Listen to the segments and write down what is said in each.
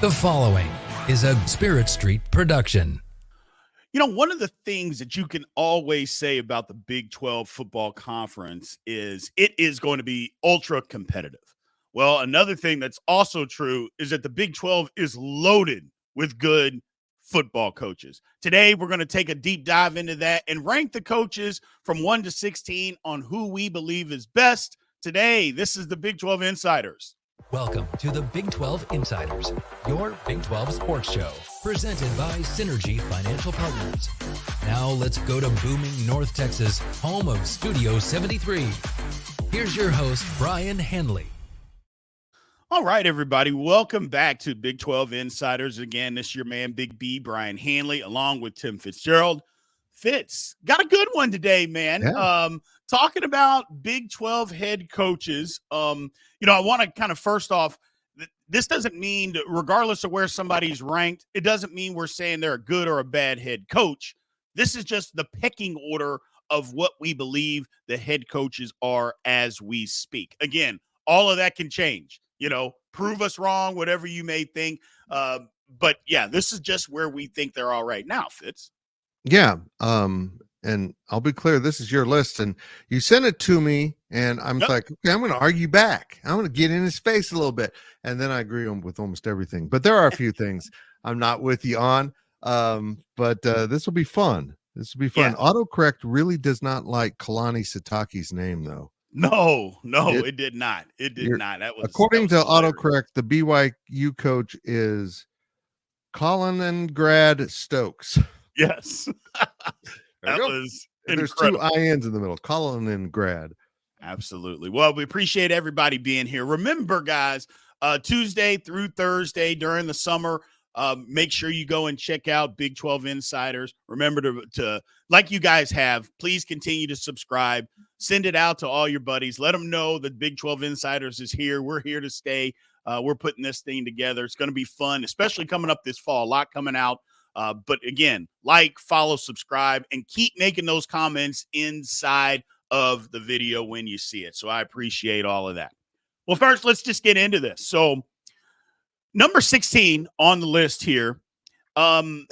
The following is a Spirit Street production. You know, one of the things that you can always say about the Big 12 football conference is it is going to be ultra competitive. Well, another thing that's also true is that the Big 12 is loaded with good football coaches. Today, we're going to take a deep dive into that and rank the coaches from 1 to 16 on who we believe is best. Today, this is the Big 12 Insiders. Welcome to the Big 12 Insiders, your Big 12 sports show, presented by Synergy Financial Partners. Now let's go to booming North Texas, home of Studio 73. Here's your host, Brien Hanley. All right, everybody, welcome back to Big 12 Insiders. Again, this is your man, Big B, Brien Hanley, along with Tim Fitzgerald. Fitz, got a good one today, man. Yeah. Talking about Big 12 head coaches. I want to kind of first off, this doesn't mean, regardless of where somebody's ranked, it doesn't mean we're saying they're a good or a bad head coach. This is just the pecking order of what we believe the head coaches are as we speak. Again, all of that can change. Prove us wrong, whatever you may think. But yeah, this is just where we think they're all right now, Fitz. Yeah. And I'll be clear, this is your list, and you sent it to me, and I'm like, okay, I'm going to argue back. I'm going to get in his face a little bit. And then I agree with almost everything. But there are a few things I'm not with you on. But this will be fun. This will be fun. Yeah. Autocorrect really does not like Kalani Sitake's name, though. No, it did not. It did not. According to Autocorrect, the BYU coach is Colin Stokes. Yes. That was There's incredible. 2 INs in the middle. Colin. Absolutely. Well, we appreciate everybody being here. Remember, guys, Tuesday through Thursday during the summer, make sure you go and check out Big 12 Insiders. Remember to like you guys have, please continue to subscribe. Send it out to all your buddies. Let them know that Big 12 Insiders is here. We're here to stay. We're putting this thing together. It's going to be fun, especially coming up this fall. A lot coming out. But again, like, follow, subscribe, and keep making those comments inside of the video when you see it. So I appreciate all of that. Well, first, let's just get into this. So number 16 on the list here, Scott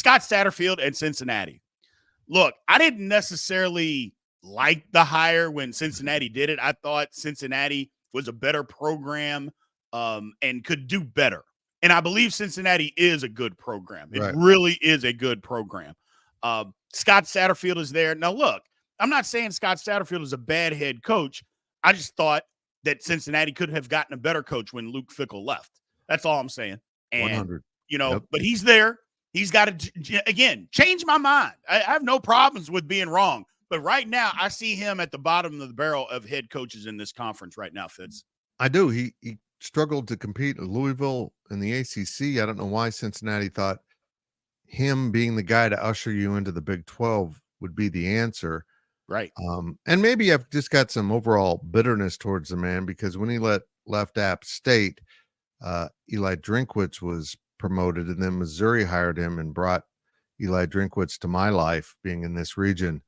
Satterfield and Cincinnati. Look, I didn't necessarily like the hire when Cincinnati did it. I thought Cincinnati was a better program and could do better. And I believe Cincinnati is a good program. It really is a good program. Scott Satterfield is there. Now, look, I'm not saying Scott Satterfield is a bad head coach. I just thought that Cincinnati could have gotten a better coach when Luke Fickell left. That's all I'm saying. And, 100. But he's there. He's got to, again, change my mind. I have no problems with being wrong. But right now, I see him at the bottom of the barrel of head coaches in this conference right now, Fitz. I do. He struggled to compete at Louisville in the ACC. I don't know why Cincinnati thought him being the guy to usher you into the Big 12 would be the answer. Right. And maybe I've just got some overall bitterness towards the man because when he left App State, Eli Drinkwitz was promoted, and then Missouri hired him and brought Eli Drinkwitz to my life, being in this region,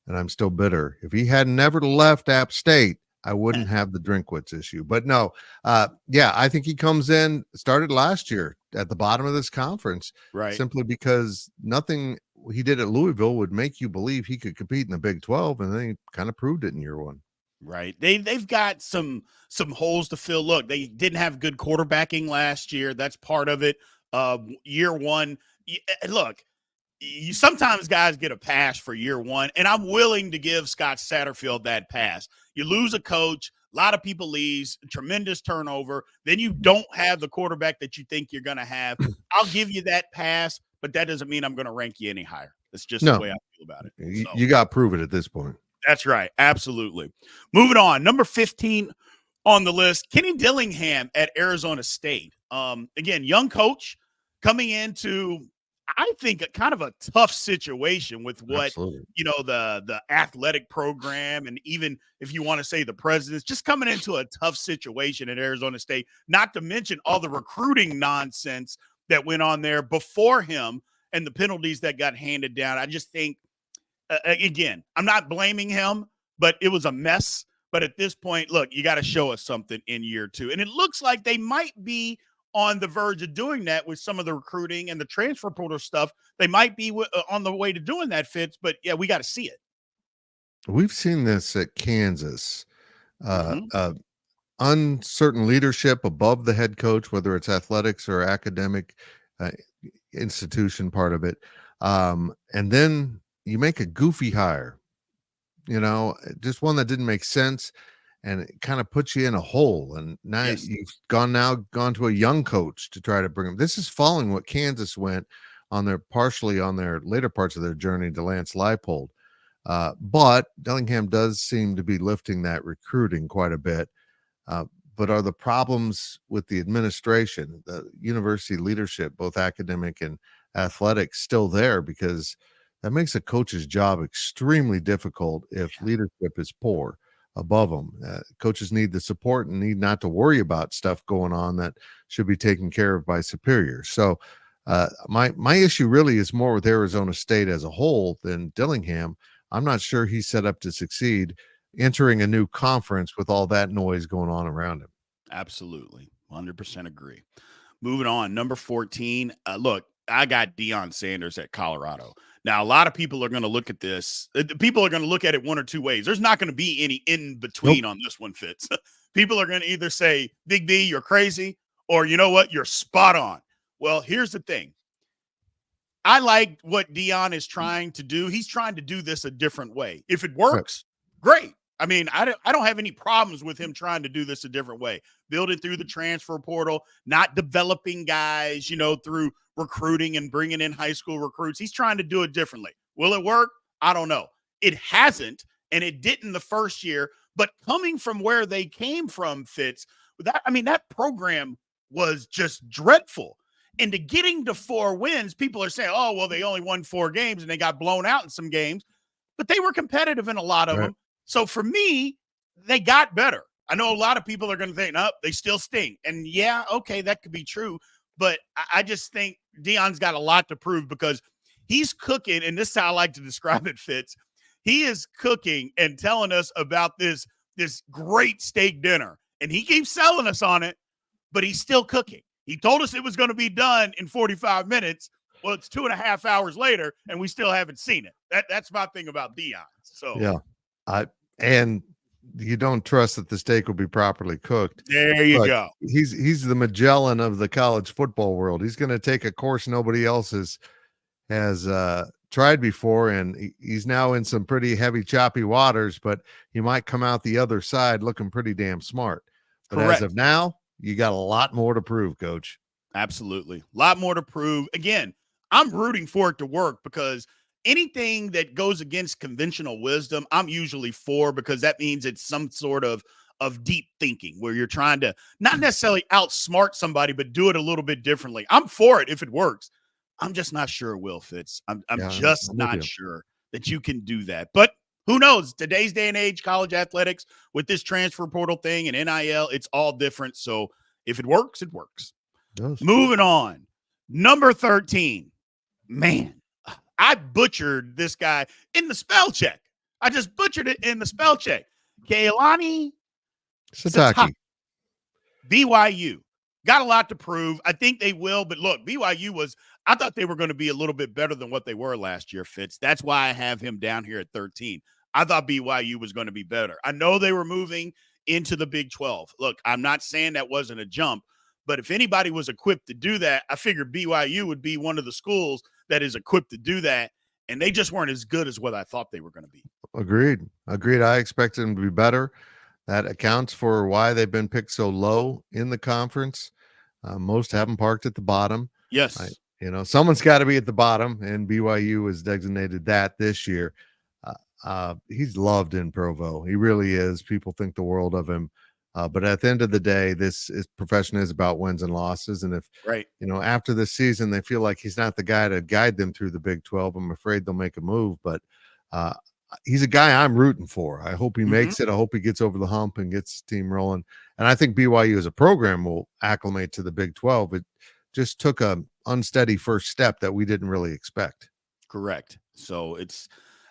and I'm still bitter. If he had never left App State, I wouldn't have the Drinkwitz issue. But no, I think he comes in, started last year at the bottom of this conference, right? Simply because nothing he did at Louisville would make you believe he could compete in the Big 12, and then he kind of proved it in year one. Right. They've got some holes to fill. Look, they didn't have good quarterbacking last year. That's part of it. Year one, look, sometimes guys get a pass for year one, and I'm willing to give Scott Satterfield that pass. You lose a coach, a lot of people leaves, tremendous turnover, then you don't have the quarterback that you think you're going to have. I'll give you that pass, but that doesn't mean I'm going to rank you any higher. That's just the way I feel about it. You got to prove it at this point. That's right. Absolutely. Moving on. Number 15 on the list, Kenny Dillingham at Arizona State. Again, young coach coming into, I think, kind of a tough situation with what, the athletic program, and even if you want to say the presidents, just coming into a tough situation at Arizona State, not to mention all the recruiting nonsense that went on there before him and the penalties that got handed down. I just think, again, I'm not blaming him, but it was a mess. But at this point, look, you got to show us something in year 2. And it looks like they might be on the verge of doing that with some of the recruiting and the transfer portal stuff. They might be on the way to doing that, Fitz. But yeah, we got to see it. We've seen this at Kansas. Mm-hmm. Uncertain leadership above the head coach, whether it's athletics or academic uh, institution part of it. And then you make a goofy hire, just one that didn't make sense, and it kind of puts you in a hole. And now Yes. you've gone to a young coach to try to bring him. This is following what Kansas went partially on their later parts of their journey to Lance Leipold. But Dillingham does seem to be lifting that recruiting quite a bit. But are the problems with the administration, the university leadership, both academic and athletic, still there? Because that makes a coach's job extremely difficult if leadership is poor above them. Coaches need the support and need not to worry about stuff going on that should be taken care of by superiors. So my issue really is more with Arizona State as a whole than Dillingham. I'm not sure he's set up to succeed entering a new conference with all that noise going on around him. Absolutely. 100% agree. Moving on. Number 14. Look, I got Deion Sanders at Colorado. Now, a lot of people are going to look at this. People are going to look at it one or two ways. There's not going to be any in between on this one, Fitz. People are going to either say, Big B, you're crazy, or you know what? You're spot on. Well, here's the thing. I like what Deion is trying to do. He's trying to do this a different way. If it works, great. I mean, I don't have any problems with him trying to do this a different way. Build it through the transfer portal, not developing guys, through recruiting and bringing in high school recruits. He's trying to do it differently. Will it work? I don't know. It hasn't, and it didn't the first year. But coming from where they came from, Fitz, that program was just dreadful. And to getting to 4 wins, people are saying, oh, well, they only won 4 games and they got blown out in some games. But they were competitive in a lot of them. So for me, they got better. I know a lot of people are going to think, no, they still stink. And yeah, okay, that could be true. But I just think Deion's got a lot to prove because he's cooking, and this is how I like to describe it, Fitz. He is cooking and telling us about this great steak dinner. And he keeps selling us on it, but he's still cooking. He told us it was going to be done in 45 minutes. Well, it's 2.5 hours later, and we still haven't seen it. That's my thing about Deion. So yeah, and you don't trust that the steak will be properly cooked. There you go. He's the Magellan of the college football world. He's going to take a course nobody else has tried before, and he's now in some pretty heavy, choppy waters. But he might come out the other side looking pretty damn smart. But Correct. As of now, you got a lot more to prove, Coach. Absolutely. A lot more to prove. Again, I'm rooting for it to work because anything that goes against conventional wisdom, I'm usually for, because that means it's some sort of deep thinking where you're trying to not necessarily outsmart somebody, but do it a little bit differently. I'm for it if it works. I'm just not sure it will, Fitz. I'm just not sure that you can do that. But who knows? Today's day and age, college athletics with this transfer portal thing and NIL, it's all different. So if it works, it works. Moving on. Number 13. Man, I butchered this guy in the spell check. I just butchered it in the spell check. Keilani Sitake. BYU. Got a lot to prove. I think they will. But look, BYU I thought they were going to be a little bit better than what they were last year, Fitz. That's why I have him down here at 13. I thought BYU was going to be better. I know they were moving into the Big 12. Look, I'm not saying that wasn't a jump, but if anybody was equipped to do that, I figured BYU would be one of the schools that is equipped to do that, and they just weren't as good as what I thought they were going to be. Agreed. I expected them to be better. That accounts for why they've been picked so low in the conference. Most have them parked at the bottom. Yes. Someone's got to be at the bottom, and BYU was designated that this year. He's loved in Provo. He really is. People think the world of him. But at the end of the day, this profession is about wins and losses. And if, after this season, they feel like he's not the guy to guide them through the Big 12, I'm afraid they'll make a move. But he's a guy I'm rooting for. I hope he makes it. I hope he gets over the hump and gets the team rolling. And I think BYU as a program will acclimate to the Big 12. It just took a unsteady first step that we didn't really expect. Correct. So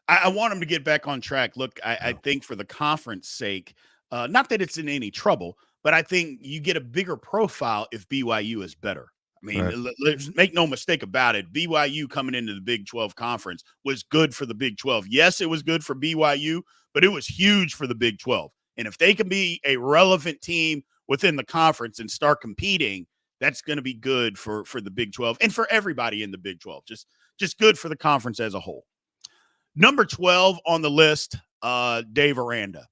I want them to get back on track. Look, I think for the conference sake, not that it's in any trouble, but I think you get a bigger profile if BYU is better. I mean, Right. let's make no mistake about it. BYU coming into the Big 12 conference was good for the Big 12. Yes, it was good for BYU, but it was huge for the Big 12. And if they can be a relevant team within the conference and start competing, that's going to be good for the Big 12 and for everybody in the Big 12. Just good for the conference as a whole. Number 12 on the list, Dave Aranda.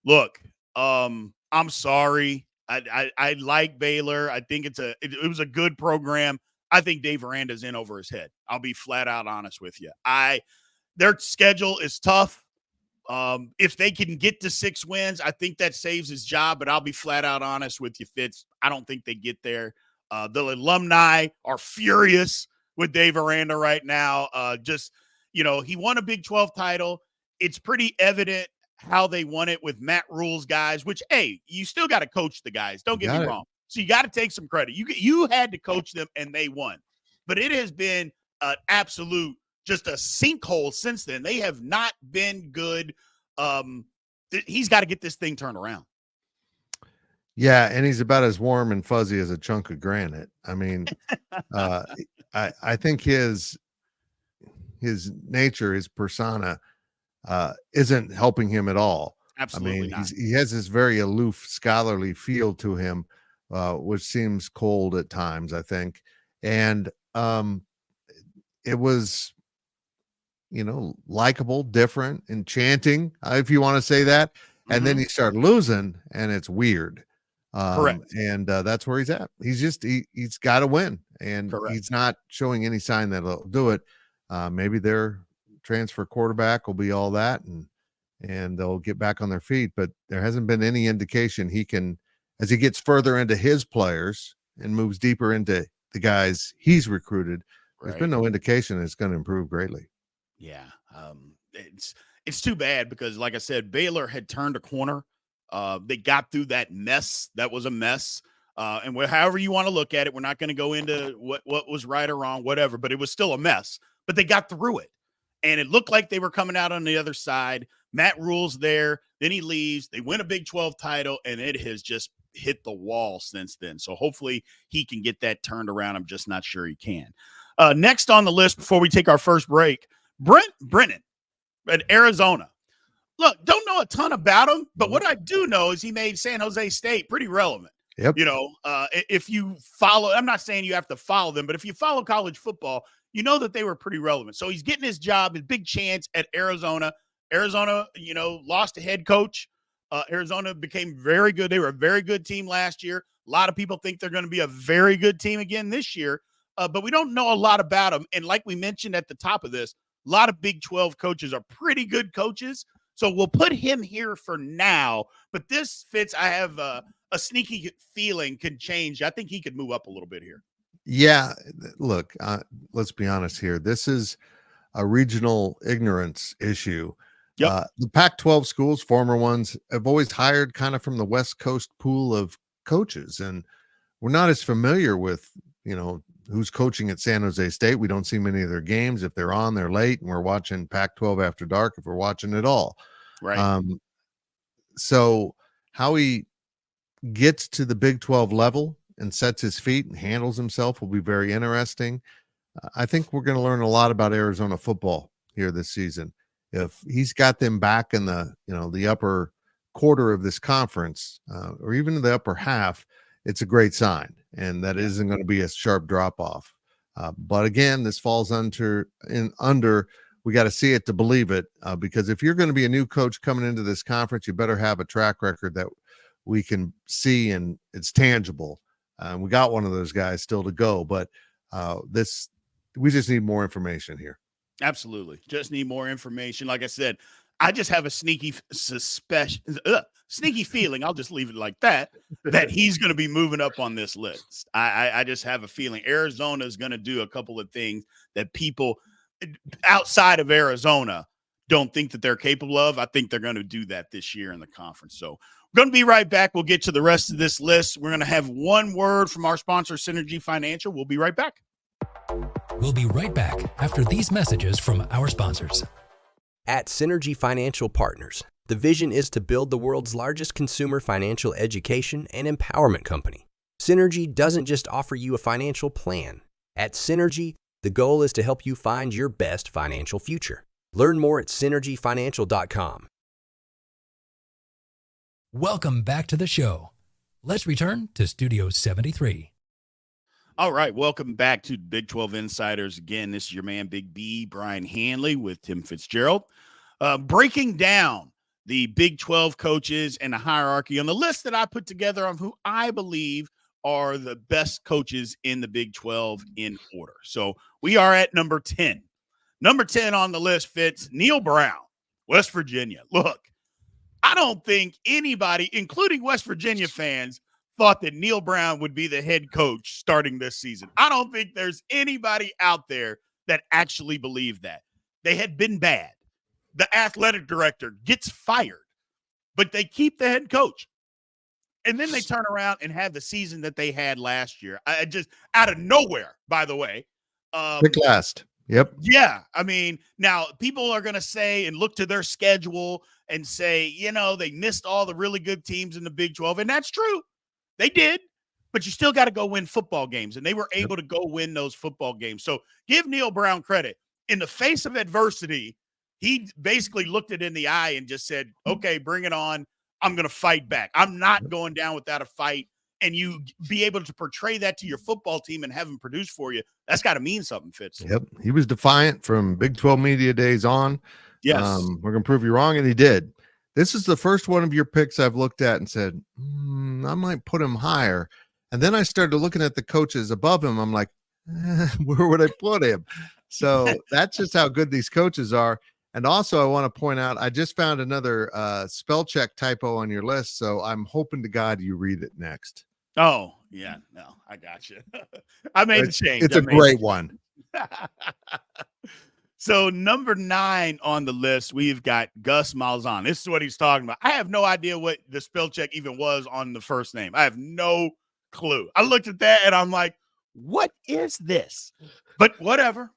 Look, I'm sorry. I like Baylor. I think it was a good program. I think Dave Aranda's in over his head. I'll be flat out honest with you. Their schedule is tough. If they can get to 6 wins, I think that saves his job, but I'll be flat out honest with you, Fitz. I don't think they get there. The alumni are furious with Dave Aranda right now. He won a Big 12 title. It's pretty evident how they won it with Matt Rule's guys, which, hey, you still got to coach the guys. Don't get me wrong. So you got to take some credit. You had to coach them, and they won. But it has been an absolute just a sinkhole since then. They have not been good. He's got to get this thing turned around. Yeah, and he's about as warm and fuzzy as a chunk of granite. I mean, I think his nature, his persona, isn't helping him at all. Absolutely not. He has this very aloof, scholarly feel to him, which seems cold at times, I think. And it was, likable, different, enchanting, if you want to say that. And then you start losing, and it's weird. Correct. And that's where he's at. He's got to win, and Correct. He's not showing any sign that he'll do it. Maybe their transfer quarterback will be all that, and they'll get back on their feet. But there hasn't been any indication he can, as he gets further into his players and moves deeper into the guys he's recruited. There's been no indication it's going to improve greatly. Yeah. It's too bad because, like I said, Baylor had turned a corner. They got through that mess. That was a mess. And however you want to look at it, we're not going to go into what was right or wrong, whatever, but it was still a mess. But they got through it. And it looked like they were coming out on the other side. Matt Rule's there. Then he leaves. They win a Big 12 title, and it has just hit the wall since then. So hopefully he can get that turned around. I'm just not sure he can. Next on the list before we take our first break, Brennan at Arizona. Look, don't know a ton about him, but what I do know is he made San Jose State pretty relevant. Yep. If you follow, I'm not saying you have to follow them, but if you follow college football, you know that they were pretty relevant. So he's getting his job, his big chance at Arizona. Arizona, lost a head coach. Arizona became very good. They were a very good team last year. A lot of people think they're going to be a very good team again this year, but we don't know a lot about them. And like we mentioned at the top of this, a lot of Big 12 coaches are pretty good coaches. So we'll put him here for now. But this Fitz, I have a sneaky feeling can change. I think he could move up a little bit here. Yeah, look, let's be honest here. This is a regional ignorance issue. Yep. The Pac-12 schools, former ones, have always hired kind of from the West Coast pool of coaches, and we're not as familiar with, who's coaching at San Jose State. We don't see many of their games. If they're on, they're late, and we're watching Pac-12 after dark if we're watching it all. Right. So how he gets to the Big 12 level and sets his feet and handles himself will be very interesting. I think we're going to learn a lot about Arizona football here this season. If he's got them back in the upper quarter of this conference, or even the upper half, it's a great sign, and that isn't going to be a sharp drop off. But again, this falls under. We got to see it to believe it, because if you're going to be a new coach coming into this conference, you better have a track record that we can see and it's tangible. We got one of those guys still to go, but we just need more information here. Absolutely. Just need more information. Like I said, I just have a sneaky feeling. I'll just leave it like that he's going to be moving up on this list. I just have a feeling Arizona is going to do a couple of things that people outside of Arizona don't think that they're capable of. I think they're going to do that this year in the conference. So we're going to be right back. We'll get to the rest of this list. We're going to have one word from our sponsor, Synergy Financial. We'll be right back. We'll be right back after these messages from our sponsors. At Synergy Financial Partners, the vision is to build the world's largest consumer financial education and empowerment company. Synergy doesn't just offer you a financial plan. At Synergy, the goal is to help you find your best financial future. Learn more at synergyfinancial.com. Welcome back to the show. Let's return to Studio 73. All right, welcome back to Big 12 Insiders. Again, this is your man, Big B, Brien Hanley with Tim Fitzgerald. Breaking down the Big 12 coaches and the hierarchy on the list that I put together of who I believe are the best coaches in the Big 12 in order. So we are at number 10. Number 10 on the list, Fitz, Neil Brown, West Virginia. Look, I don't think anybody, including West Virginia fans, thought that Neil Brown would be the head coach starting this season. I don't think there's anybody out there that actually believed that. They had been bad. The athletic director gets fired, but they keep the head coach. And then they turn around and have the season that they had last year. I just out of nowhere, by the way. Pick last. Yep. Yeah. I mean, now people are going to say and look to their schedule and say, they missed all the really good teams in the Big 12. And that's true. They did, but you still got to go win football games, and they were able to go win those football games. So give Neil Brown credit. In the face of adversity, he basically looked it in the eye and just said, okay, bring it on. I'm going to fight back. I'm not going down without a fight. And you be able to portray that to your football team and have them produce for you. That's got to mean something, Fitz. Yep. He was defiant from Big 12 media days on. Yes. We're going to prove you wrong, and he did. This is the first one of your picks I've looked at and said, I might put him higher. And then I started looking at the coaches above him. I'm like, where would I put him? So that's just how good these coaches are. And also, I want to point out, I just found another spell check typo on your list. So I'm hoping to God you read it next. Oh, yeah. No, I got you. I made the change. It's a great one. So number 9 on the list, we've got Gus Malzahn. This is what he's talking about. I have no idea what the spell check even was on the first name. I have no clue. I looked at that and I'm like, what is this? But whatever.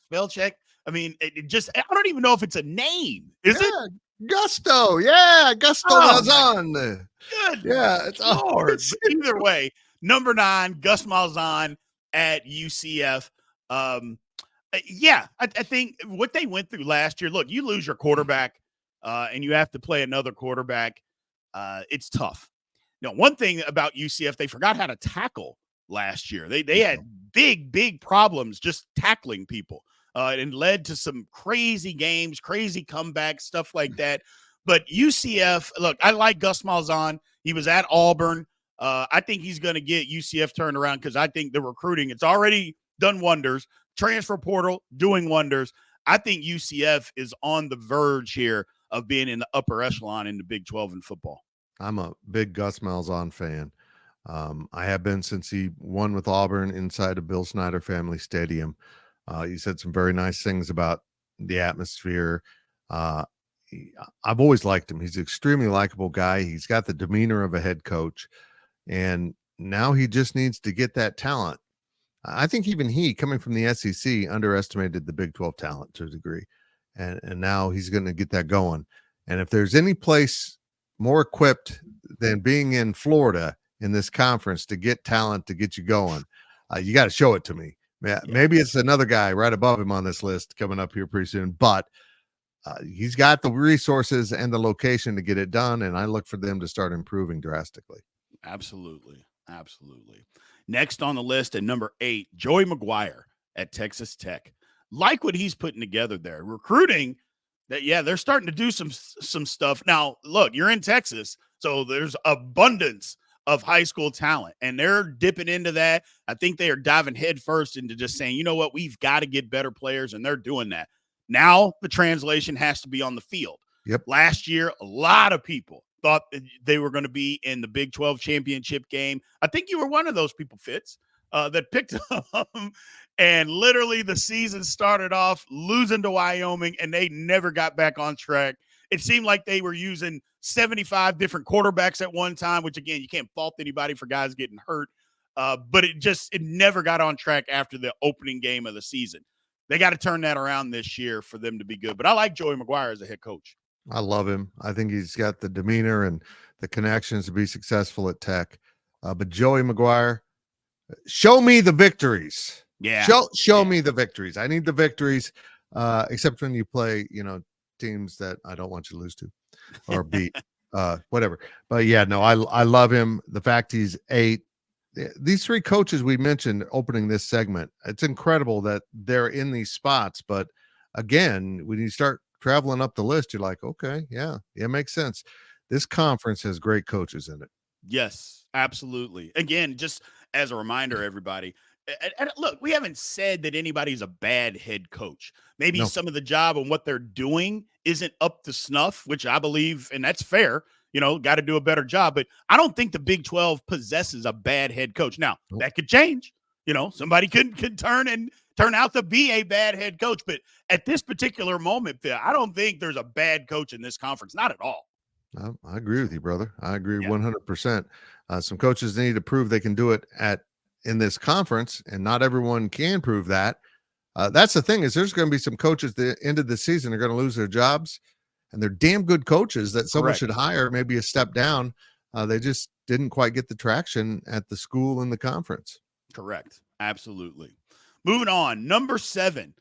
Spell check. I mean, it just, I don't even know if it's a name. Is it? Gusto. Yeah. Gusto Malzahn. Good. Yeah. It's Lord. Either way, number 9, Gus Malzahn at UCF. I think what they went through last year, look, you lose your quarterback and you have to play another quarterback. It's tough. Now, one thing about UCF, they forgot how to tackle last year. They had big problems just tackling people and led to some crazy games, crazy comebacks, stuff like that. But UCF, look, I like Gus Malzahn. He was at Auburn. I think he's going to get UCF turned around because I think the recruiting, it's already done wonders. Transfer portal doing wonders. I think UCF is on the verge here of being in the upper echelon in the Big 12 in football. I'm a big Gus Malzahn fan. I have been since he won with Auburn inside of Bill Snyder Family Stadium. He said some very nice things about the atmosphere. I've always liked him. He's an extremely likable guy. He's got the demeanor of a head coach, and now he just needs to get that talent. I think even he, coming from the SEC, underestimated the Big 12 talent to a degree. And now he's going to get that going. And if there's any place more equipped than being in Florida in this conference to get talent to get you going, you got to show it to me. Maybe it's another guy right above him on this list coming up here pretty soon, but he's got the resources and the location to get it done. And I look for them to start improving drastically. Absolutely. Next on the list at number 8, Joey McGuire at Texas Tech. Like what he's putting together there. Recruiting, they're starting to do some stuff. Now, look, you're in Texas, so there's abundance of high school talent, and they're dipping into that. I think they are diving headfirst into just saying, you know what, we've got to get better players, and they're doing that. Now the translation has to be on the field. Yep. Last year, a lot of people thought they were going to be in the Big 12 championship game. I think you were one of those people, Fitz, that picked them. And literally the season started off losing to Wyoming, and they never got back on track. It seemed like they were using 75 different quarterbacks at one time, which, again, you can't fault anybody for guys getting hurt. But it never got on track after the opening game of the season. They got to turn that around this year for them to be good. But I like Joey McGuire as a head coach. I love him. I think he's got the demeanor and the connections to be successful at Tech. But Joey McGuire, show me the victories. Yeah. Show me the victories. I need the victories, except when you play, teams that I don't want you to lose to or beat, whatever. But yeah, no, I love him. The fact he's 8. These 3 coaches we mentioned opening this segment, it's incredible that they're in these spots. But again, when you start traveling up the list, you're like, okay, yeah, it makes sense. This conference has great coaches in it. Yes, absolutely. Again, just as a reminder, everybody, and look, we haven't said that anybody's a bad head coach. Maybe No. some of the job and what they're doing isn't up to snuff, which I believe, and that's fair. Got to do a better job. But I don't think the Big 12 possesses a bad head coach. Now, that could change. Somebody could turn out to be a bad head coach. But at this particular moment, Phil, I don't think there's a bad coach in this conference. Not at all. I agree with you, brother. I agree Yeah. 100%. Some coaches need to prove they can do it in this conference, and not everyone can prove that. That's the thing, is there's going to be some coaches at the end of the season are going to lose their jobs, and they're damn good coaches that someone Correct. should hire, maybe a step down. They just didn't quite get the traction at the school and the conference. Correct. Absolutely. Moving on. Number 7,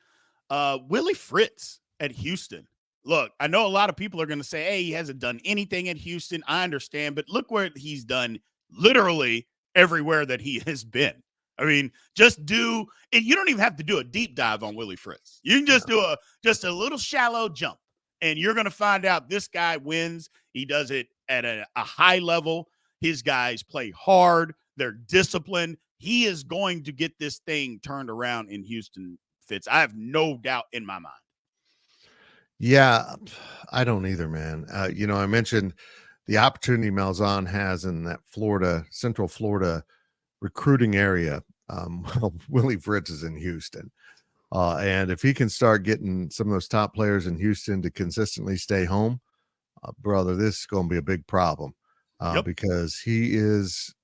Willie Fritz at Houston. Look, I know a lot of people are going to say, hey, he hasn't done anything at Houston. I understand, but look where he's done literally everywhere that he has been. I mean, you don't even have to do a deep dive on Willie Fritz. You can just do a little shallow jump, and you're going to find out this guy wins. He does it at a high level. His guys play hard. They're disciplined. He is going to get this thing turned around in Houston, Fitz. I have no doubt in my mind. Yeah, I don't either, man. I mentioned the opportunity Malzahn has in that Central Florida recruiting area. Well, Willie Fritz is in Houston. And if he can start getting some of those top players in Houston to consistently stay home, brother, this is going to be a big problem because he is.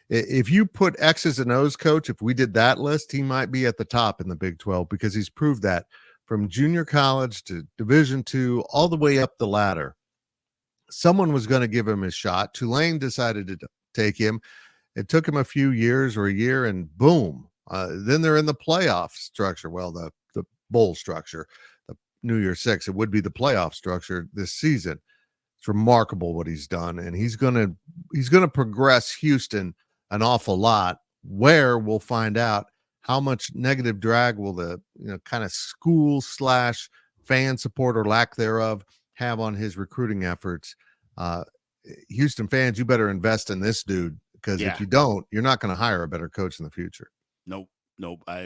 If you put X's and O's coach, if we did that list, he might be at the top in the Big 12 because he's proved that from junior college to Division II, all the way up the ladder. Someone was going to give him his shot. Tulane decided to take him. It took him a few years or a year, and boom. Then they're in the playoff structure. Well, the bowl structure, the New Year's Six. It would be the playoff structure this season. It's remarkable what he's done, and he's gonna progress Houston an awful lot. Where we'll find out how much negative drag will the kind of school / fan support or lack thereof have on his recruiting efforts. Houston fans, you better invest in this dude, because if you don't, you're not going to hire a better coach in the future. Nope.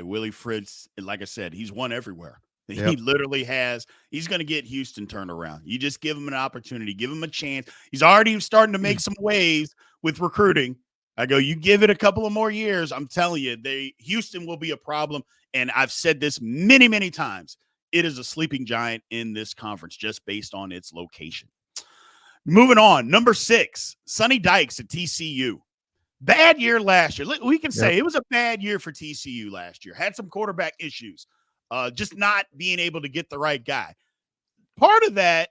Willie Fritz, like I said, he's won everywhere. Yep. He literally has. He's going to get Houston turned around. You just give him an opportunity, give him a chance. He's already starting to make some waves with recruiting. You give it a couple of more years, I'm telling you, Houston will be a problem. And I've said this many, many times. It is a sleeping giant in this conference just based on its location. Moving on, number 6, Sonny Dykes at TCU. Bad year last year. We can say it was a bad year for TCU last year. Had some quarterback issues, just not being able to get the right guy. Part of that,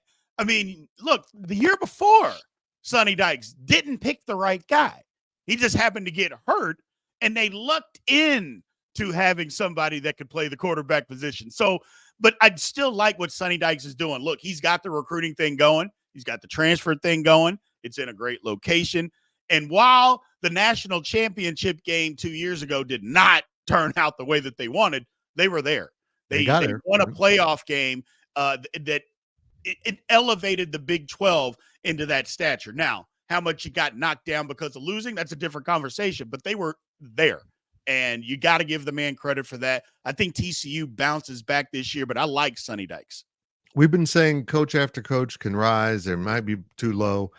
look, the year before, Sonny Dykes didn't pick the right guy. He just happened to get hurt, and they lucked in to having somebody that could play the quarterback position. So, but I'd still like what Sonny Dykes is doing. Look, he's got the recruiting thing going. He's got the transfer thing going. It's in a great location. And while the national championship game 2 years ago did not turn out the way that they wanted, they were there. They won a playoff game that it elevated the Big 12 into that stature. Now, how much you got knocked down because of losing, that's a different conversation, but they were there. And you got to give the man credit for that. I think TCU bounces back this year, but I like Sonny Dykes. We've been saying coach after coach can rise. There might be too low.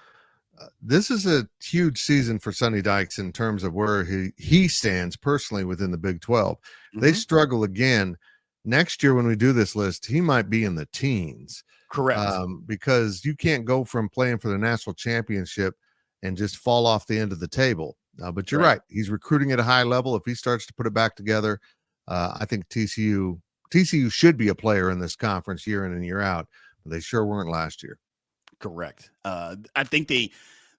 This is a huge season for Sonny Dykes in terms of where he stands personally within the Big 12. They struggle again. Next year when we do this list, he might be in the teens. Correct. Because you can't go from playing for the national championship and just fall off the end of the table. But you're right. He's recruiting at a high level. If he starts to put it back together, I think TCU TCU should be a player in this conference year in and year out, but they sure weren't last year. Correct. I think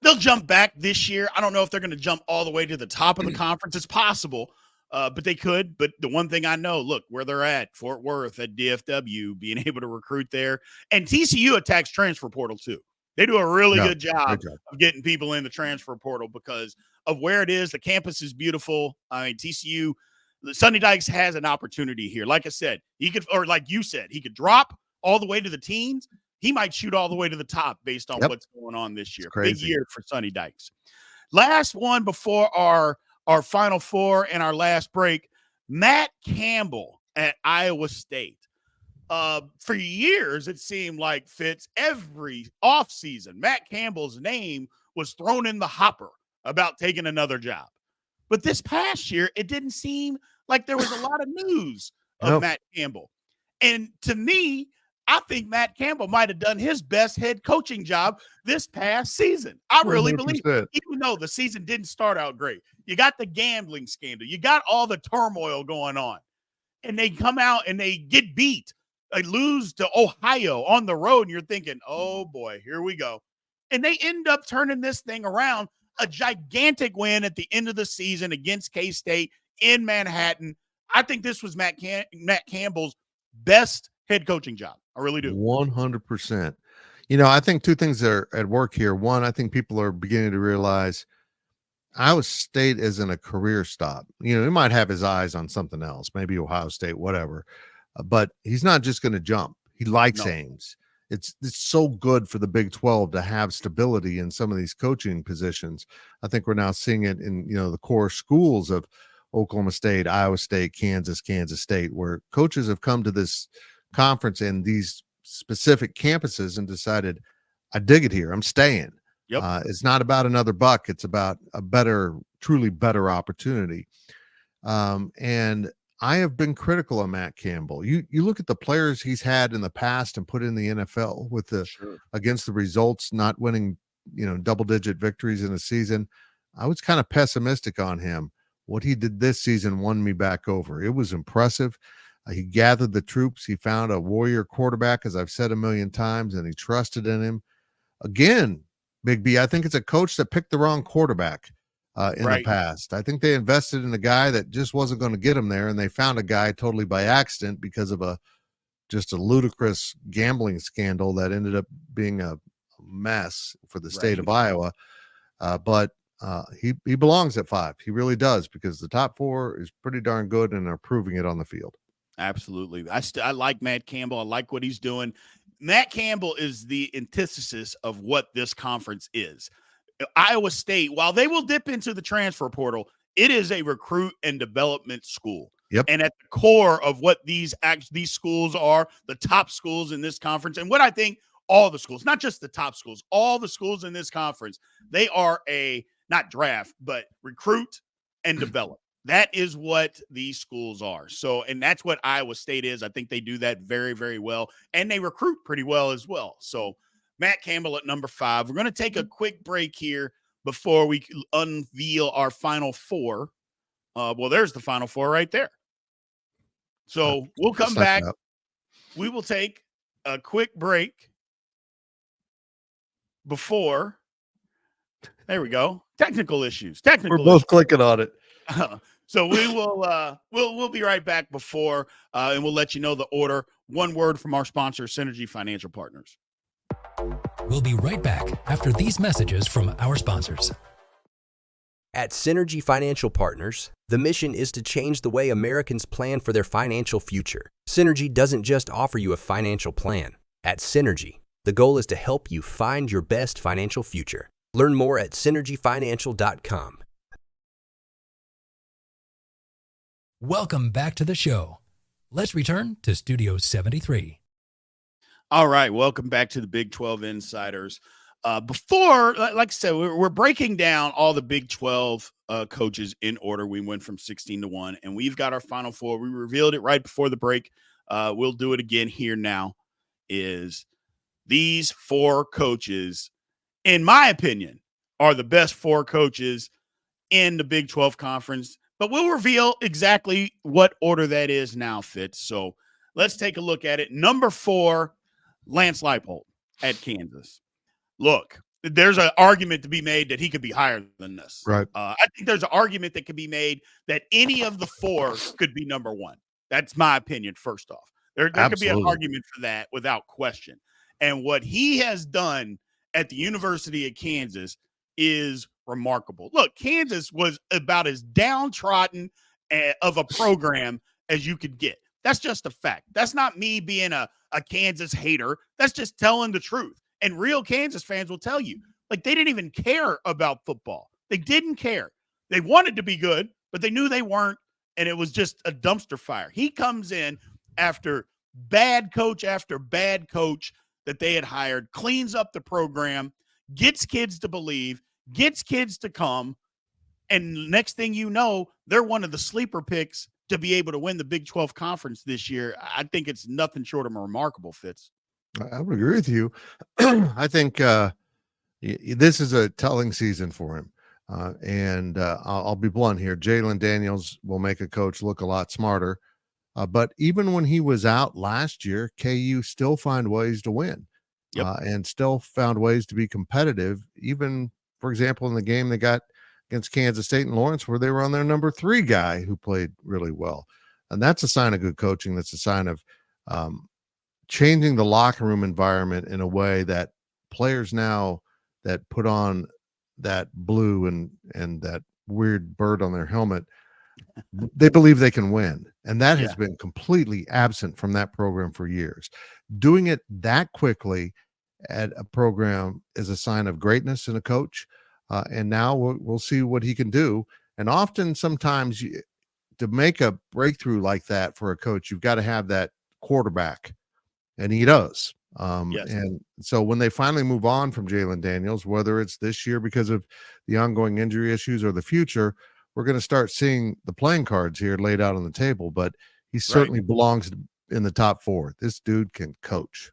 they'll jump back this year. I don't know if they're going to jump all the way to the top of the conference. It's possible, but they could. But the one thing I know, look, where they're at, Fort Worth, at DFW, being able to recruit there. And TCU attacks transfer portal too. They do a really good job of getting people in the transfer portal because of where it is. The campus is beautiful. I mean, TCU, Sonny Dykes has an opportunity here. Like I said, he could, or like you said, he could drop all the way to the teens. He might shoot all the way to the top based on what's going on this year. Big year for Sonny Dykes. Last one before our Final Four and our last break, Matt Campbell at Iowa State. For years, it seemed like Fitz, every offseason, Matt Campbell's name was thrown in the hopper about taking another job. But this past year, it didn't seem like there was a lot of news of Matt Campbell. And to me, I think Matt Campbell might have done his best head coaching job this past season. I really 100%. believe it. Even though the season didn't start out great. You got the gambling scandal. You got all the turmoil going on. And they come out and they get beat. They lose to Ohio on the road, and you're thinking, oh, boy, here we go. And they end up turning this thing around, a gigantic win at the end of the season against K-State in Manhattan. I think this was Matt Campbell's best head coaching job. I really do. 100%. You know, I think two things are at work here. One, I think people are beginning to realize Iowa State isn't a career stop. You know, he might have his eyes on something else, maybe Ohio State, whatever. But he's not just going to jump. He likes Ames. It's so good for the Big 12 to have stability in some of these coaching positions. I think we're now seeing it in, you know, the core schools of Oklahoma State, Iowa State, Kansas State, where coaches have come to this conference in these specific campuses and decided, I dig it here. I'm staying. Yep. It's not about another buck. It's about a better, truly better opportunity. And I have been critical of Matt Campbell. You look at the players he's had in the past and put in the NFL with the against the results, not winning, you know, double-digit victories in a season. I was kind of pessimistic on him. What he did this season won me back over. It was impressive. He gathered the troops. He found a warrior quarterback, as I've said a million times, and he trusted in him. Again, Big B, I think it's a coach that picked the wrong quarterback in the past. I think they invested in a guy that just wasn't going to get him there, and they found a guy totally by accident because of just a ludicrous gambling scandal that ended up being a mess for the state of Iowa. But he belongs at 5. He really does, because the top 4 is pretty darn good and are proving it on the field. Absolutely. I like Matt Campbell. I like what he's doing. Matt Campbell is the antithesis of what this conference is. Iowa State, while they will dip into the transfer portal, it is a recruit and development school. Yep. And at the core of what these schools are, the top schools in this conference, and what I think all the schools, not just the top schools, all the schools in this conference, they are not draft, but recruit and develop. That is what these schools are. So, and that's what Iowa State is. I think they do that very, very well. And they recruit pretty well as well. So, Matt Campbell at number 5. We're going to take a quick break here before we unveil our Final Four. Well, there's the Final Four right there. So, we'll come back. We will take a quick break before. There we go. Technical issues. We're both clicking on it. So we will we'll be right back before and we'll let you know the order. One word from our sponsor, Synergy Financial Partners. We'll be right back after these messages from our sponsors. At Synergy Financial Partners, the mission is to change the way Americans plan for their financial future. Synergy doesn't just offer you a financial plan. At Synergy, the goal is to help you find your best financial future. Learn more at synergyfinancial.com. Welcome back to the show. Let's return to Studio 73. All right, welcome back to the Big 12 Insiders. Before, like I said, we're breaking down all the Big 12 coaches in order. We went from 16 to 1, and we've got our Final Four. We revealed it right before the break. We'll do it again here now. Is these 4 coaches, in my opinion, are the best 4 coaches in the Big 12 conference. But we'll reveal exactly what order that is now, Fitz. So let's take a look at it. Number 4, Lance Leipold at Kansas. Look, there's an argument to be made that he could be higher than this. Right. I think there's an argument that could be made that any of the 4 could be number 1. That's my opinion, first off. There could be an Absolutely. argument for that without question. And what he has done at the University of Kansas is remarkable. Look, Kansas was about as downtrodden of a program as you could get. That's just a fact. That's not me being a Kansas hater. That's just telling the truth. And real Kansas fans will tell you, like, they didn't even care about football. They didn't care. They wanted to be good, but they knew they weren't, and it was just a dumpster fire. He comes in after bad coach after bad coach that they had hired, cleans up the program, gets kids to believe, gets kids to come, and next thing you know, they're one of the sleeper picks to be able to win the Big 12 conference this year. I think it's nothing short of remarkable, Fitz. I would agree with you. I think this is a telling season for him. And I'll be blunt here. Jalen Daniels will make a coach look a lot smarter. But even when he was out last year, KU still find ways to win. Yep. And still found ways to be competitive. Even, for example, in the game they got against Kansas State and Lawrence, where they were on their number 3 guy who played really well. And that's a sign of good coaching. That's a sign of changing the locker room environment in a way that players now that put on that blue and that weird bird on their helmet, they believe they can win. And that has been completely absent from that program for years. Doing it that quickly at a program is a sign of greatness in a coach. And now we'll see what he can do. And often, sometimes to make a breakthrough like that for a coach, you've got to have that quarterback, and he does. Yes. And so when they finally move on from Jalen Daniels, whether it's this year because of the ongoing injury issues or the future, we're going to start seeing the playing cards here laid out on the table. But he certainly belongs in the top 4. This dude can coach.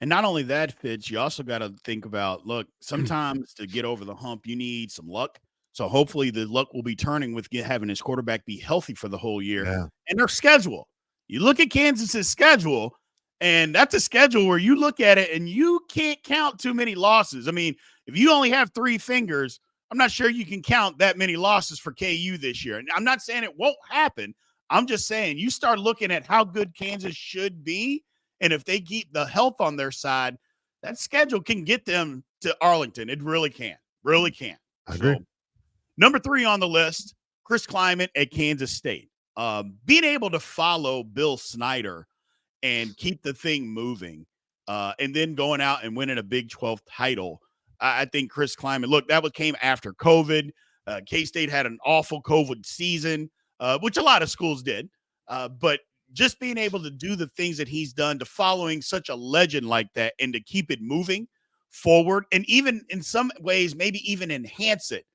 And not only that, Fitz, you also got to think about, look, sometimes to get over the hump, you need some luck. So hopefully the luck will be turning with having his quarterback be healthy for the whole year. Yeah. And their schedule. You look at Kansas's schedule, and that's a schedule where you look at it and you can't count too many losses. I mean, if you only have 3 fingers, I'm not sure you can count that many losses for KU this year. And I'm not saying it won't happen. I'm just saying you start looking at how good Kansas should be, and if they keep the health on their side, that schedule can get them to Arlington. It really can. Really can. I agree. So, number 3 on the list, Chris Kleiman at Kansas State. Being able to follow Bill Snyder and keep the thing moving, and then going out and winning a Big 12 title. I think Chris Kleiman, look, that came after COVID. K-State had an awful COVID season, which a lot of schools did. But just being able to do the things that he's done, to following such a legend like that and to keep it moving forward, and even in some ways, maybe even enhance it,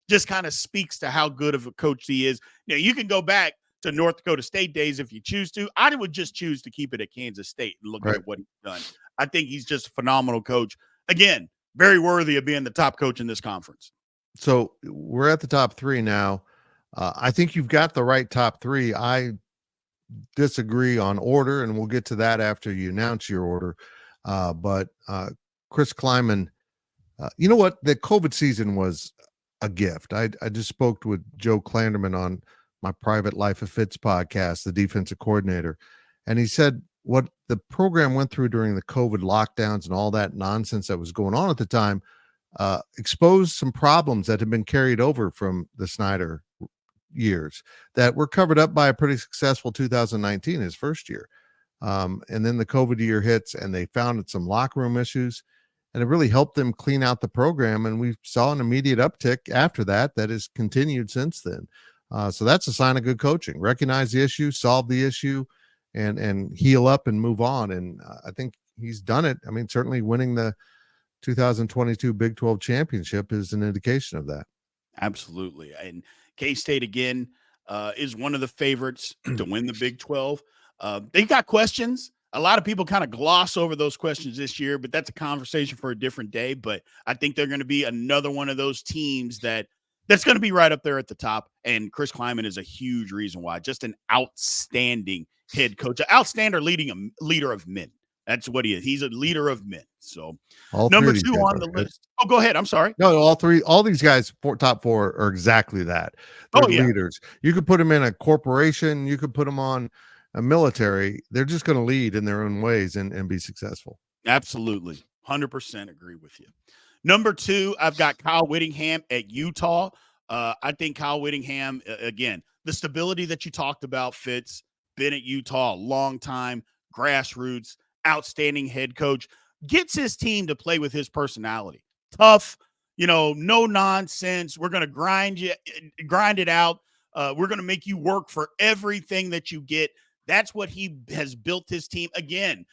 just kind of speaks to how good of a coach he is. Now, you can go back to North Dakota State days if you choose to. I would just choose to keep it at Kansas State and look at what he's done. I think he's just a phenomenal coach. Again, very worthy of being the top coach in this conference. So we're at the top 3 now. I think you've got the right top 3. I disagree on order, and we'll get to that after you announce your order. But Chris Kleiman, you know what? The COVID season was a gift. I just spoke with Joe Klanderman on my Private Life of Fitz podcast, the defensive coordinator, and he said what the program went through during the COVID lockdowns and all that nonsense that was going on at the time exposed some problems that had been carried over from the Snyder years that were covered up by a pretty successful 2019, his first year. And then the COVID year hits and they found some locker room issues, and it really helped them clean out the program. And we saw an immediate uptick after that has continued since then. So that's a sign of good coaching. Recognize the issue, solve the issue, and heal up and move on. And I think he's done it. I mean, certainly winning the 2022 Big 12 championship is an indication of that. Absolutely. And K-State, again, is one of the favorites to win the Big 12. They got questions. A lot of people kind of gloss over those questions this year, but that's a conversation for a different day. But I think they're going to be another one of those teams that's going to be right up there at the top. And Chris Kleiman is a huge reason why. Just an outstanding head coach, outstanding leader of men. That's what he is. He's a leader of men. So All three number of these 2 guys on are the good. list. Oh, go ahead. I'm sorry. No, all these guys, top four, are exactly that. They're Oh, yeah. leaders. You could put them in a corporation. You could put them on a military. They're just going to lead in their own ways and be successful. Absolutely. 100% agree with you. Number 2, I've got Kyle Whittingham at Utah. I think Kyle Whittingham, again, the stability that you talked about, Fitz, been at Utah a long time, grassroots, outstanding head coach, gets his team to play with his personality. Tough, no nonsense. We're going to grind it out. We're going to make you work for everything that you get. That's what he has built his team. Again,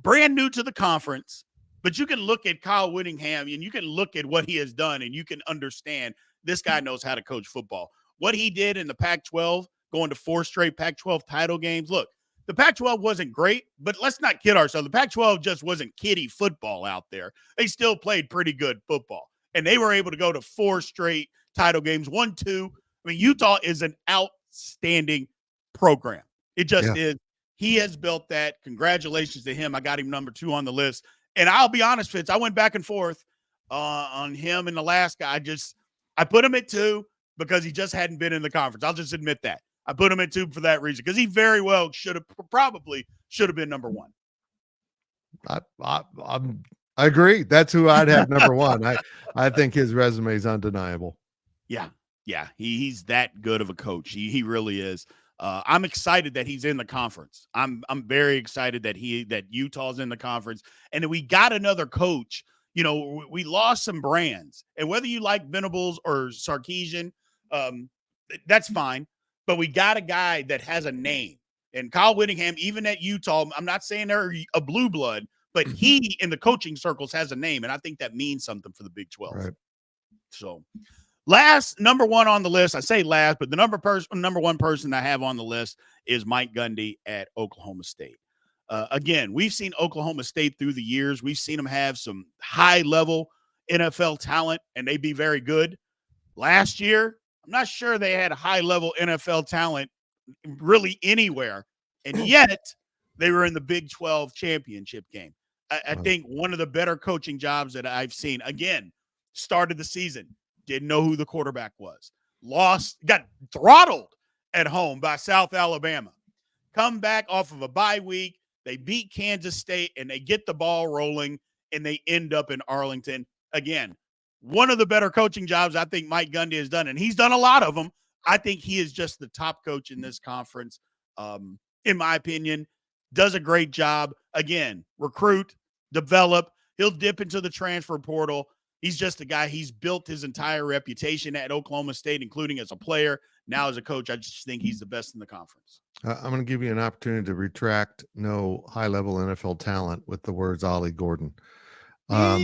brand new to the conference, but you can look at Kyle Whittingham and you can look at what he has done and you can understand this guy knows how to coach football. What he did in the Pac-12, going to 4 straight Pac-12 title games. Look, the Pac-12 wasn't great, but let's not kid ourselves. The Pac-12 just wasn't kiddie football out there. They still played pretty good football, and they were able to go to 4 straight title games, 1, 2. I mean, Utah is an outstanding program. It just is. He has built that. Congratulations to him. I got him number 2 on the list. And I'll be honest, Fitz, I went back and forth on him and the last guy. I put him at 2 because he just hadn't been in the conference. I'll just admit that. I put him at 2 for that reason because he very well should have been number 1. I agree. That's who I'd have number 1. I think his resume is undeniable. Yeah. He's that good of a coach. He really is. I'm excited that he's in the conference. I'm very excited that Utah's in the conference and that we got another coach. We lost some brands, and whether you like Venables or Sarkisian, that's fine. But we got a guy that has a name. And Kyle Whittingham, even at Utah, I'm not saying they're a blue blood, but he in the coaching circles has a name, and I think that means something for the Big 12. Right. So number 1 on the list, I say last, but the number 1 person I have on the list is Mike Gundy at Oklahoma State. Again, we've seen Oklahoma State through the years. We've seen them have some high-level NFL talent, and they be very good. Last year, I'm not sure they had high-level NFL talent really anywhere, and yet they were in the Big 12 championship game. I think one of the better coaching jobs that I've seen. Again, started the season, didn't know who the quarterback was, got throttled at home by South Alabama, come back off of a bye week, they beat Kansas State, and they get the ball rolling, and they end up in Arlington. Again, one of the better coaching jobs I think Mike Gundy has done, and he's done a lot of them. I think he is just the top coach in this conference, in my opinion. Does a great job. Again, recruit, develop. He'll dip into the transfer portal. He's just a guy. He's built his entire reputation at Oklahoma State, including as a player. Now as a coach, I just think he's the best in the conference. I'm going to give you an opportunity to retract no high-level NFL talent with the words Ollie Gordon. That's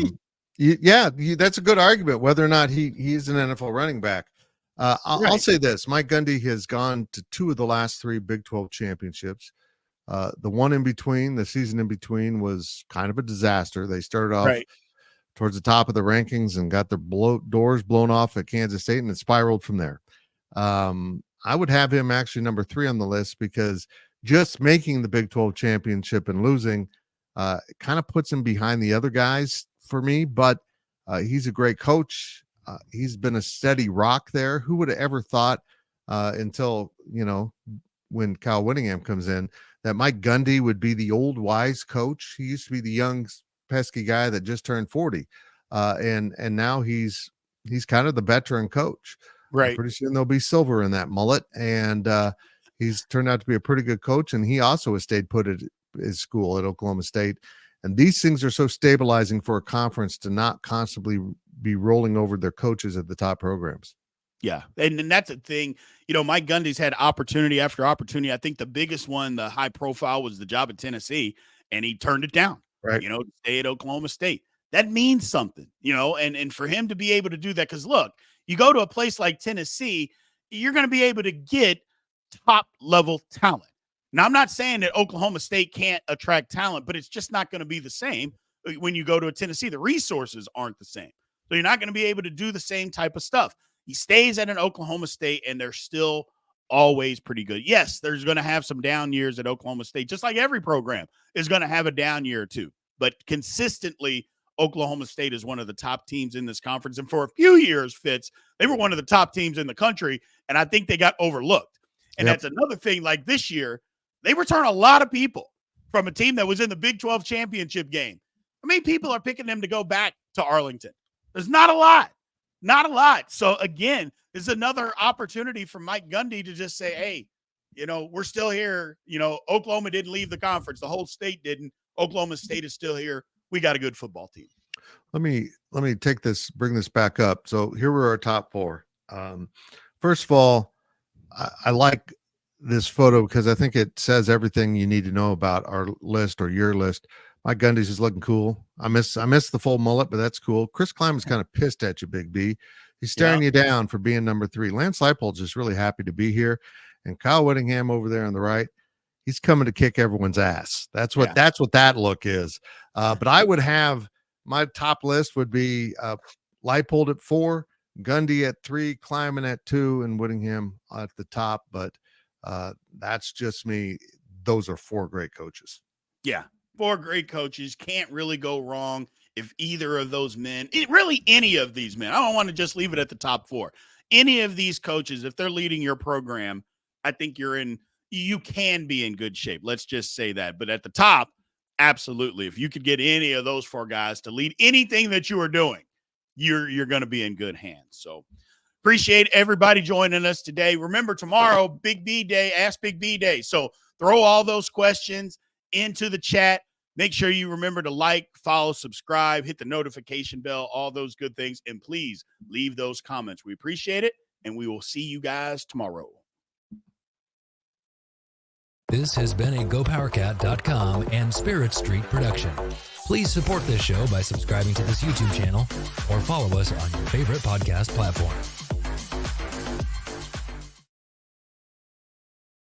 a good argument, whether or not he is an NFL running back. I'll say this. Mike Gundy has gone to 2 of the last 3 Big 12 championships. The one in between, the season in between, was kind of a disaster. They started off towards the top of the rankings and got their doors blown off at Kansas State, and it spiraled from there. I would have him actually number 3 on the list because just making the Big 12 championship and losing kind of puts him behind the other guys for me, but he's a great coach. He's been a steady rock there. Who would have ever thought until, when Kyle Whittingham comes in, that Mike Gundy would be the old wise coach. He used to be the young pesky guy that just turned 40. And now he's kind of the veteran coach. Right. Pretty soon there'll be silver in that mullet. And he's turned out to be a pretty good coach. And he also has stayed put at his school at Oklahoma State. And these things are so stabilizing for a conference to not constantly be rolling over their coaches at the top programs. Yeah. And that's the thing. Mike Gundy's had opportunity after opportunity. I think the biggest one, the high profile, was the job at Tennessee, and he turned it down, right? To stay at Oklahoma State. That means something, and for him to be able to do that, because look, you go to a place like Tennessee, you're going to be able to get top level talent. Now, I'm not saying that Oklahoma State can't attract talent, but it's just not going to be the same when you go to a Tennessee. The resources aren't the same. So you're not going to be able to do the same type of stuff. He stays at an Oklahoma State, and they're still always pretty good. Yes, there's going to have some down years at Oklahoma State, just like every program is going to have a down year or two. But consistently, Oklahoma State is one of the top teams in this conference. And for a few years, Fitz, they were one of the top teams in the country, and I think they got overlooked. And that's another thing. Like this year, they return a lot of people from a team that was in the Big 12 championship game. How many people are picking them to go back to Arlington? There's not a lot. Not a lot. So, again, this is another opportunity for Mike Gundy to just say, hey, we're still here. Oklahoma didn't leave the conference. The whole state didn't. Oklahoma State is still here. We got a good football team. Let me bring this back up. So here were our top four. First of all, I like this photo because I think it says everything you need to know about our list or your list. Mike Gundy's is looking cool. I miss the full mullet, but that's cool. Chris Kleiman's kind of pissed at you, Big B. He's staring you down for being number 3. Lance Leipold's just really happy to be here. And Kyle Whittingham over there on the right, he's coming to kick everyone's ass. That's what that look is. But I would have my top list would be Leipold at 4, Gundy at 3, Kleiman at 2, and Whittingham at the top. But that's just me. Those are 4 great coaches. Yeah, 4 great coaches. Can't really go wrong if either of those men, really any of these men. I don't want to just leave it at the top 4. Any of these coaches, if they're leading your program, I think you can be in good shape. Let's just say that. But at the top, absolutely. If you could get any of those 4 guys to lead anything that you are doing, you're going to be in good hands. So appreciate everybody joining us today. Remember, tomorrow, Big B Day, Ask Big B Day. So throw all those questions into the chat. Make sure you remember to like, follow, subscribe, hit the notification bell, all those good things. And please leave those comments. We appreciate it, and we will see you guys tomorrow. This has been a GoPowercat.com and Spirit Street production. Please support this show by subscribing to this YouTube channel or follow us on your favorite podcast platform.